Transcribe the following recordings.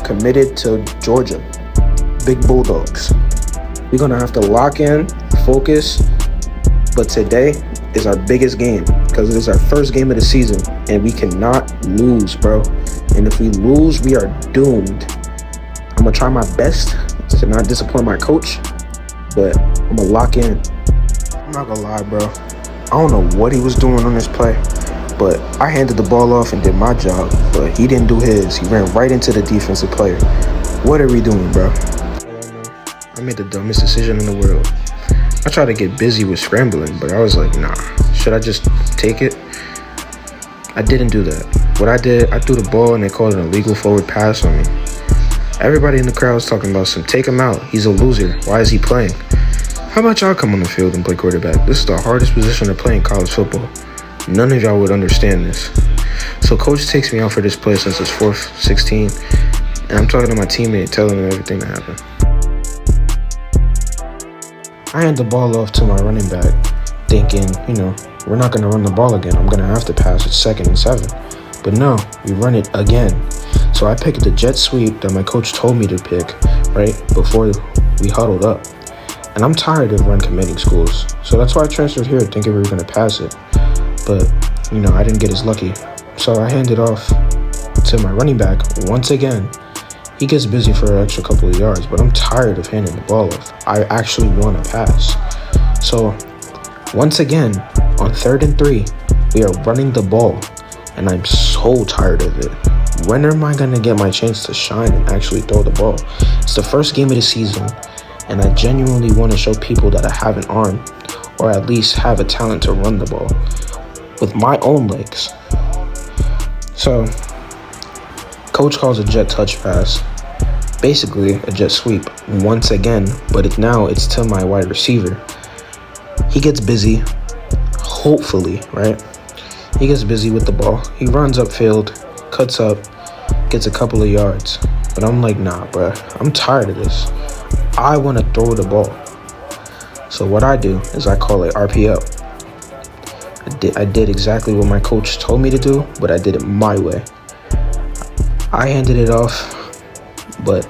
committed to Georgia. Big Bulldogs. We're going to have to lock in, focus, but today is our biggest game because it is our first game of the season and we cannot lose, bro. And if we lose, we are doomed. I'm going to try my best to not disappoint my coach, but I'm going to lock in. I'm not going to lie, bro. I don't know what he was doing on this play, but I handed the ball off and did my job, but he didn't do his. He ran right into the defensive player. What are we doing, bro? I made the dumbest decision in the world. I tried to get busy with scrambling, but I was like, nah, should I just take it? I didn't do that. What I did, I threw the ball and they called an illegal forward pass on me. Everybody in the crowd was talking about take him out. He's a loser. Why is he playing? How about y'all come on the field and play quarterback? This is the hardest position to play in college football. None of y'all would understand this. So coach takes me out for this play since it's 4th, 16, and I'm talking to my teammate, telling him everything that happened. I hand the ball off to my running back, thinking, we're not going to run the ball again. I'm going to have to pass it 2nd and 7. But no, we run it again. So I picked the jet sweep that my coach told me to pick, right, before we huddled up. And I'm tired of run committing schools. So that's why I transferred here, thinking we were going to pass it. But, I didn't get as lucky. So I handed off to my running back once again. He gets busy for an extra couple of yards, but I'm tired of handing the ball off. I actually want to pass. So once again, on 3rd and 3, we are running the ball, and I'm so tired of it. When am I going to get my chance to shine and actually throw the ball? It's the first game of the season, and I genuinely want to show people that I have an arm, or at least have a talent to run the ball with my own legs. So coach calls a jet touch pass, basically a jet sweep once again, but now it's to my wide receiver. He gets busy, hopefully, right? He gets busy with the ball. He runs upfield, cuts up, gets a couple of yards. But I'm like, nah, bro, I'm tired of this. I want to throw the ball. So what I do is I call it RPO. I did exactly what my coach told me to do, but I did it my way. I handed it off, but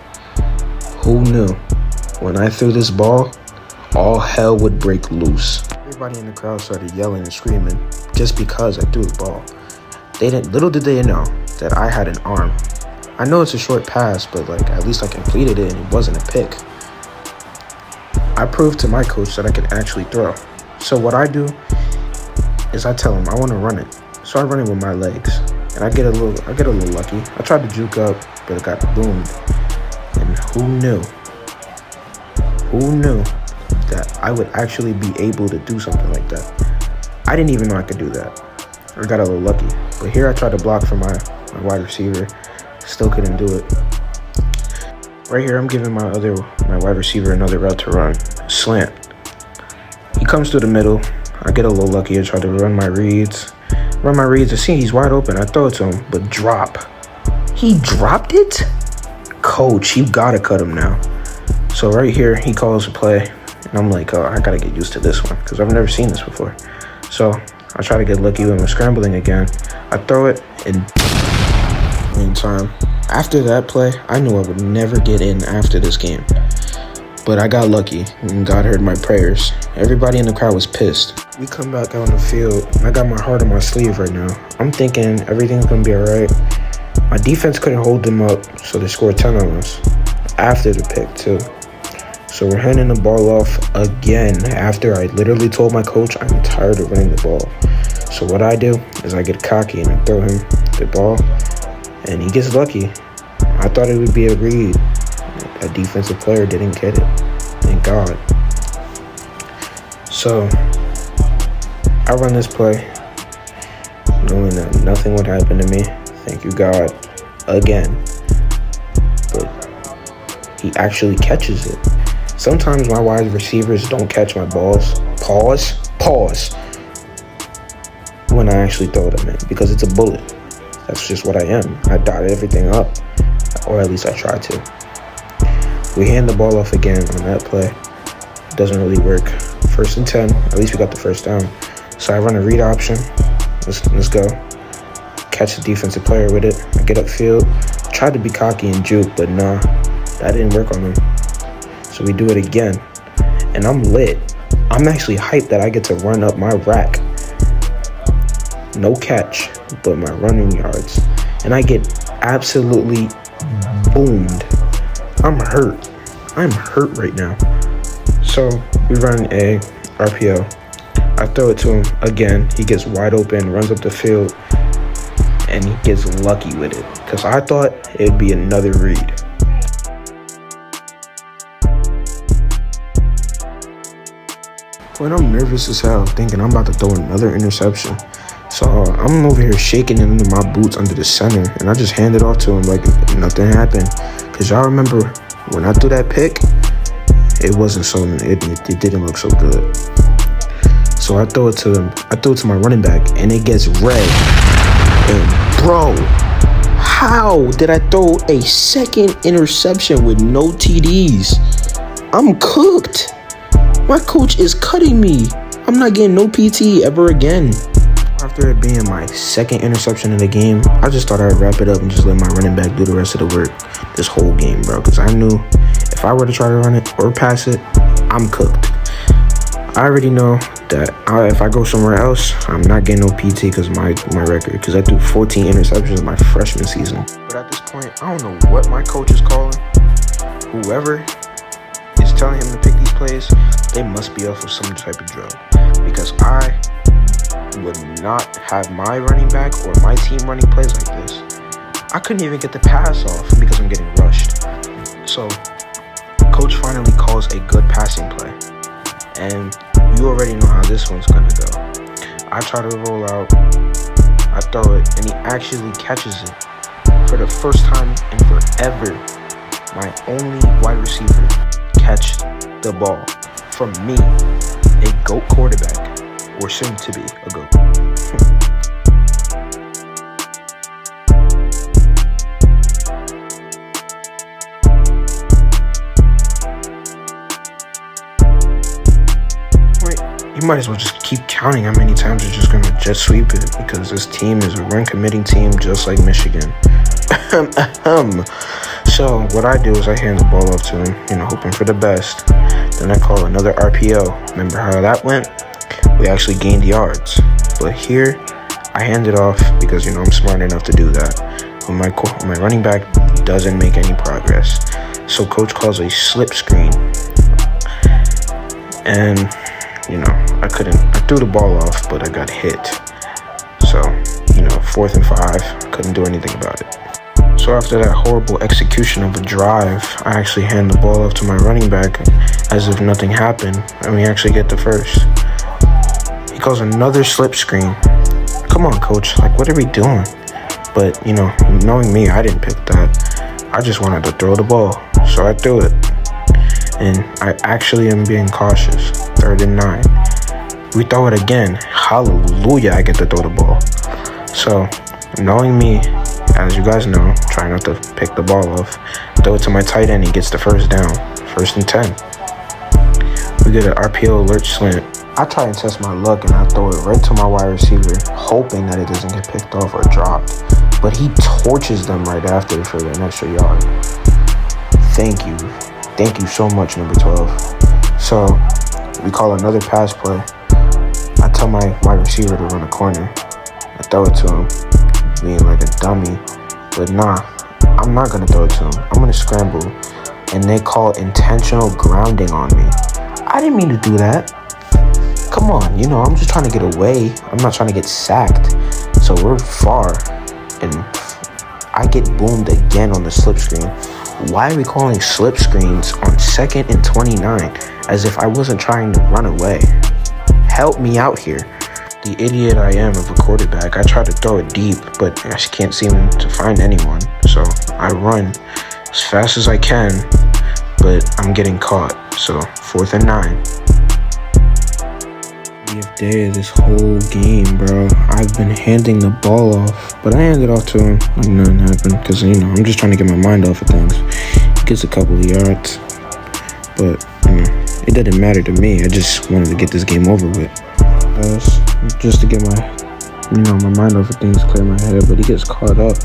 who knew? When I threw this ball, all hell would break loose. Everybody in the crowd started yelling and screaming just because I threw the ball. Little did they know that I had an arm. I know it's a short pass, but at least I completed it and it wasn't a pick. I proved to my coach that I could actually throw. So what I do is I tell him I want to run it. So I run it with my legs. And I get a little lucky. I tried to juke up, but it got boomed. And who knew that I would actually be able to do something like that? I didn't even know I could do that. I got a little lucky. But here I tried to block for my wide receiver. Still couldn't do it. Right here I'm giving my wide receiver another route to run. Slant. He comes through the middle. I get a little lucky. I try to run my reads. I see he's wide open. I throw it to him, but drop. He dropped it? Coach, you gotta cut him now. So right here, he calls a play, and I'm like, oh, I gotta get used to this one, because I've never seen this before. So I try to get lucky when we're scrambling again. I throw it, and meantime, after that play, I knew I would never get in after this game. But I got lucky, and God heard my prayers. Everybody in the crowd was pissed. We come back out on the field, and I got my heart on my sleeve right now. I'm thinking everything's going to be all right. My defense couldn't hold them up, so they scored 10 on us after the pick, too. So we're handing the ball off again after I literally told my coach I'm tired of running the ball. So what I do is I get cocky and I throw him the ball, and he gets lucky. I thought it would be a read. A defensive player didn't get it. Thank God. So I run this play knowing that nothing would happen to me. Thank you, God. Again. But he actually catches it. Sometimes my wide receivers don't catch my balls. Pause. When I actually throw them in, because it's a bullet. That's just what I am. I dot everything up. Or at least I try to. We hand the ball off again on that play. It doesn't really work. 1st and 10. At least we got the first down. So I run a read option. Let's go. Catch the defensive player with it. I get upfield. Tried to be cocky and juke, but nah, that didn't work on him. So we do it again, and I'm lit. I'm actually hyped that I get to run up my rack. No catch, but my running yards. And I get absolutely boomed. I'm hurt. I'm hurt right now. So we run a RPO. I throw it to him again. He gets wide open, runs up the field, and he gets lucky with it. Because I thought it'd be another read. When I'm nervous as hell, thinking I'm about to throw another interception. So I'm over here shaking it under my boots under the center, and I just hand it off to him like nothing happened. Cause y'all remember when I threw that pick, it wasn't so, it didn't look so good. So I throw it to him. I throw it to my running back, and it gets red. And bro, how did I throw a second interception with no TDs? I'm cooked. My coach is cutting me. I'm not getting no PT ever again. After it being my second interception in the game, I just thought I'd wrap it up and just let my running back do the rest of the work this whole game, bro. Because I knew if I were to try to run it or pass it, I'm cooked. I already know that if I go somewhere else, I'm not getting no PT because my record. Because I threw 14 interceptions in my freshman season. But at this point, I don't know what my coach is calling. Whoever is telling him to pick these plays, they must be off of some type of drug. Because I would not have my running back or my team running plays like this. I couldn't even get the pass off because I'm getting rushed. So, coach finally calls a good passing play. And you already know how this one's gonna go. I try to roll out, I throw it, and he actually catches it. For the first time in forever, my only wide receiver catch the ball from me, a GOAT quarterback, or soon to be a GOAT. You might as well just keep counting how many times you're just gonna jet sweep it, because this team is a run committing team just like Michigan. So what I do is I hand the ball off to him, hoping for the best. Then I call another RPO. Remember how that went? We actually gained yards. But here, I hand it off because, I'm smart enough to do that. But my running back doesn't make any progress. So coach calls a slip screen. And, I threw the ball off, but I got hit. So, 4th and 5, couldn't do anything about it. So after that horrible execution of a drive, I actually hand the ball off to my running back as if nothing happened, and we actually get the first. He calls another slip screen. Come on, coach, what are we doing? But, knowing me, I didn't pick that. I just wanted to throw the ball, so I threw it. And I actually am being cautious. 3rd and 9. We throw it again. Hallelujah, I get to throw the ball. So, knowing me, as you guys know, try not to pick the ball off. Throw it to my tight end, he gets the first down. 1st and 10. We get an RPO alert slant. I try and test my luck and I throw it right to my wide receiver, hoping that it doesn't get picked off or dropped. But he torches them right after for an extra yard. Thank you. Thank you so much, number 12. So, we call another pass play. I tell my wide receiver to run a corner. I throw it to him, being like a dummy. But nah, I'm not going to throw it to him. I'm going to scramble. And they call intentional grounding on me. I didn't mean to do that. Come on, I'm just trying to get away. I'm not trying to get sacked. So we're far. And I get boomed again on the slip screen. Why are we calling slip screens on 2nd and 29 as if I wasn't trying to run away? Help me out here. The idiot I am of a quarterback, I try to throw it deep, but I just can't seem to find anyone. So I run as fast as I can, but I'm getting caught. So 4th and 9. Day of this whole game, bro. I've been handing the ball off, but I handed it off to him like nothing happened because, I'm just trying to get my mind off of things. He gets a couple of yards, but, it didn't matter to me. I just wanted to get this game over with. Just to get my mind off of things, clear my head, but he gets caught up.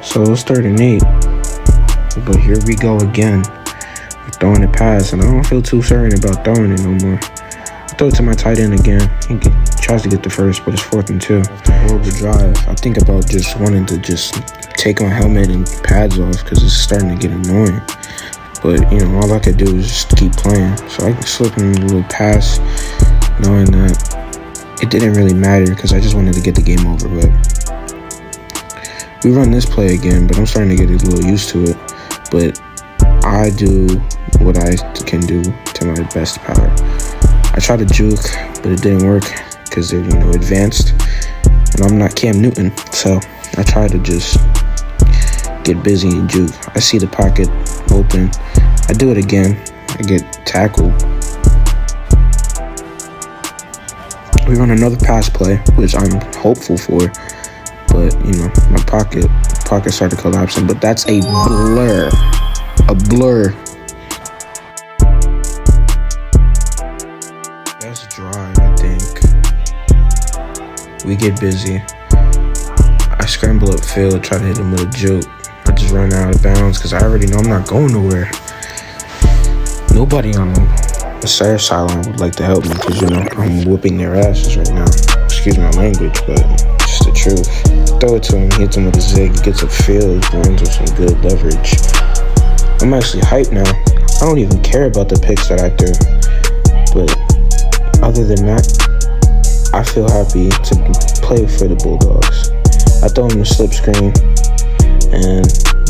So it was 3rd and 8. But here we go again. We're throwing it past, and I don't feel too certain about throwing it no more. I throw it to my tight end again. He tries to get the first, but it's 4th and 2. Horrible drive. I think about just wanting to just take my helmet and pads off because it's starting to get annoying. But, you know, all I could do is just keep playing. So I slip in a little pass, knowing that it didn't really matter because I just wanted to get the game over. But we run this play again, but I'm starting to get a little used to it. But I do what I can do to my best power. I tried to juke, but it didn't work because they're, you know, advanced. And I'm not Cam Newton, so I try to just get busy and juke. I see the pocket open. I do it again. I get tackled. We run another pass play, which I'm hopeful for, but you know, my pocket started collapsing. But that's a blur. A blur. Best drive, I think. We get busy. I scramble upfield, try to hit him with a juke. I just run out of bounds because I already know I'm not going nowhere. Nobody on the sideline would like to help me because, you know, I'm whooping their asses right now. Excuse my language, but it's the truth. Throw it to him, hits him with a zig, he gets upfield, runs with some good leverage. I'm actually hyped now. I don't even care about the picks that I threw. But other than that, I feel happy to play for the Bulldogs. I throw him a slip screen, and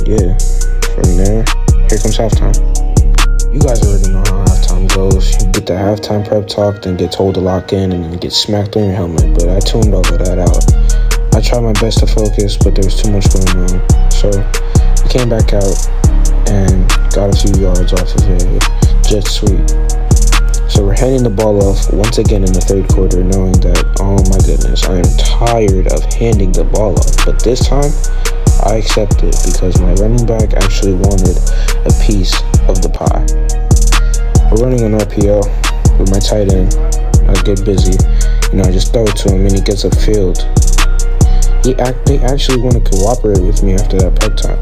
yeah, from there, here comes halftime. You guys already know how halftime goes. You get the halftime prep talk, then get told to lock in, and then get smacked on your helmet. But I tuned all of that out. I tried my best to focus, but there was too much going on. So I came back out and got a few yards off of a jet sweep. So we're handing the ball off once again in the 3rd quarter, knowing that, oh my goodness, I am tired of handing the ball off. But this time, I accept it because my running back actually wanted a piece of the pie. We're running an RPO with my tight end. I get busy. You know, I just throw it to him and he gets upfield. They actually want to cooperate with me after that prep talk.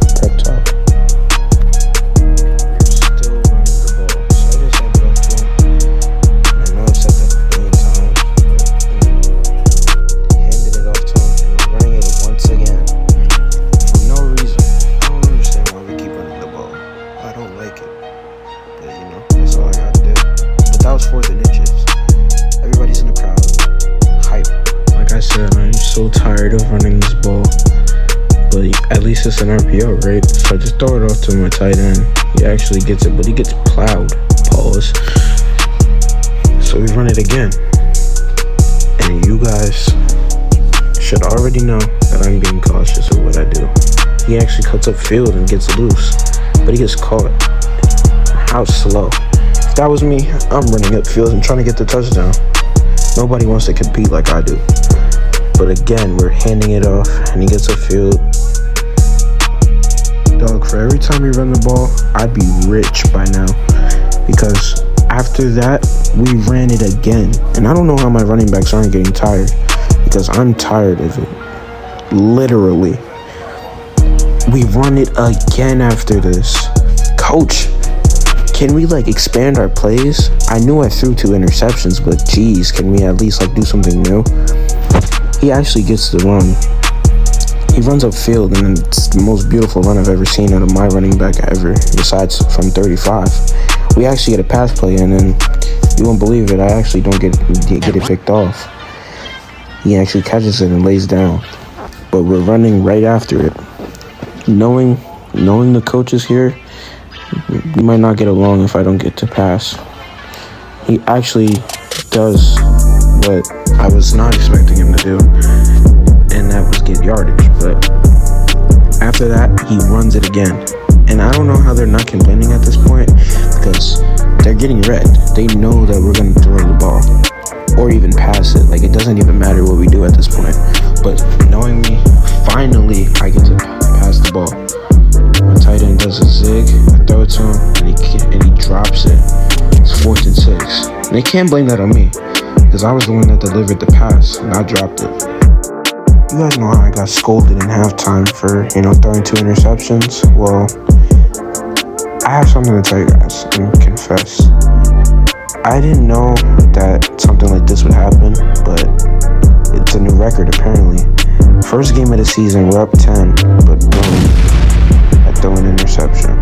So tired of running this ball, but at least it's an RPO, right? So I just throw it off to my tight end. He actually gets it, but he gets plowed. Pause. So we run it again, and you guys should already know that I'm being cautious of what I do. He actually cuts up field and gets loose, but he gets caught. How slow. If that was me, I'm running up field and trying to get the touchdown. Nobody wants to compete like I do. But again, we're handing it off, and he gets upfield. Dog, for every time we run the ball, I'd be rich by now. Because after that, we ran it again. And I don't know how my running backs aren't getting tired. Because I'm tired of it. Literally. We run it again after this. Coach, can we, expand our plays? I knew I threw 2 interceptions, but geez, can we at least, do something new? He actually gets the run. He runs upfield, and it's the most beautiful run I've ever seen out of my running back ever, besides from 35. We actually get a pass play, and then you won't believe it, I actually don't get it picked off. He actually catches it and lays down. But we're running right after it. Knowing the coaches here, we might not get along if I don't get to pass. He actually does what I was not expecting him to do, and that was get yardage. But after that, he runs it again, and I don't know how they're not complaining at this point, because they're getting red. They know that we're going to throw the ball or even pass it. It doesn't even matter what we do at this point. But knowing me, finally I get to pass the ball. My tight end does a zig, I throw it to him, and he drops it. It's 4th and 6. And they can't blame that on me, because I was the one that delivered the pass, and I dropped it. You you guys know how I got scolded in halftime for, throwing 2 interceptions, well, I have something to tell you guys and confess. I didn't know that something like this would happen, but it's a new record apparently. First game of the season, we're up 10, but boom, I throw an interception.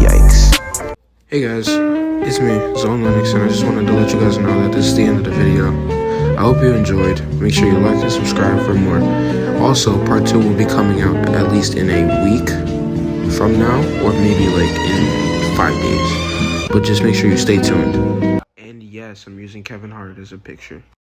Yikes. Hey guys, it's me, Zone Linux, and I just wanted to let you guys know that this is the end of the video. I hope you enjoyed. Make sure you like and subscribe for more. Also, part 2 will be coming out at least in a week from now, or maybe like in 5 days. But just make sure you stay tuned. And yes, I'm using Kevin Hart as a picture.